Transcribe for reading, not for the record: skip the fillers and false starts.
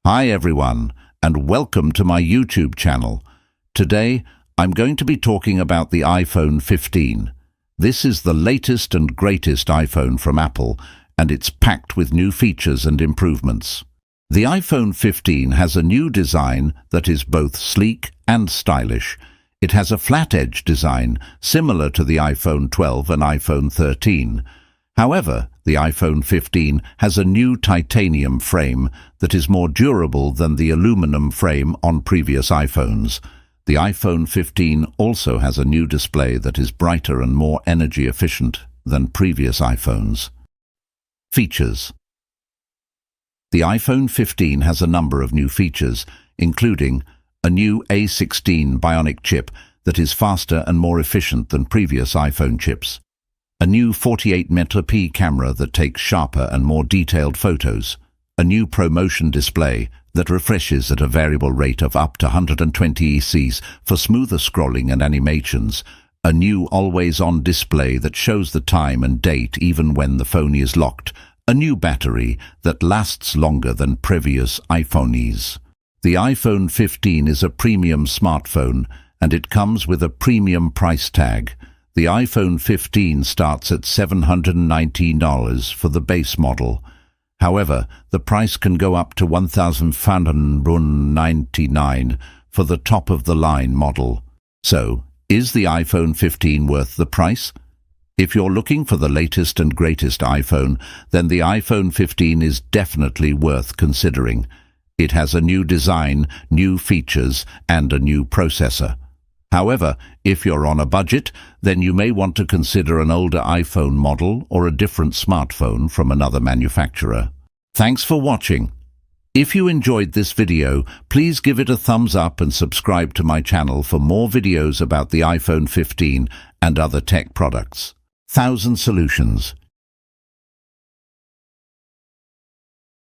Hi everyone, and welcome to my YouTube channel. Today, I'm going to be talking about the iPhone 15. This is the latest and greatest iPhone from Apple, and it's packed with new features and improvements. The iPhone 15 has a new design that is both sleek and stylish. It has a flat-edge design, similar to the iPhone 12 and iPhone 13. However, the iPhone 15 has a new titanium frame that is more durable than the aluminum frame on previous iPhones. The iPhone 15 also has a new display that is brighter and more energy efficient than previous iPhones. Features. The iPhone 15 has a number of new features, including a new A16 Bionic chip that is faster and more efficient than previous iPhone chips, a new 48-megapixel camera that takes sharper and more detailed photos, a new ProMotion display that refreshes at a variable rate of up to 120 Hz for smoother scrolling and animations, a new always-on display that shows the time and date even when the phone is locked, a new battery that lasts longer than previous iPhones. The iPhone 15 is a premium smartphone, and it comes with a premium price tag. The iPhone 15 starts at $719 for the base model. However, the price can go up to $1,599 for the top-of-the-line model. So, is the iPhone 15 worth the price? If you're looking for the latest and greatest iPhone, then the iPhone 15 is definitely worth considering. It has a new design, new features, and a new processor. However, if you're on a budget, then you may want to consider an older iPhone model or a different smartphone from another manufacturer. Thanks for watching. If you enjoyed this video, please give it a thumbs up and subscribe to my channel for more videos about the iPhone 15 and other tech products. 1000 Solutions.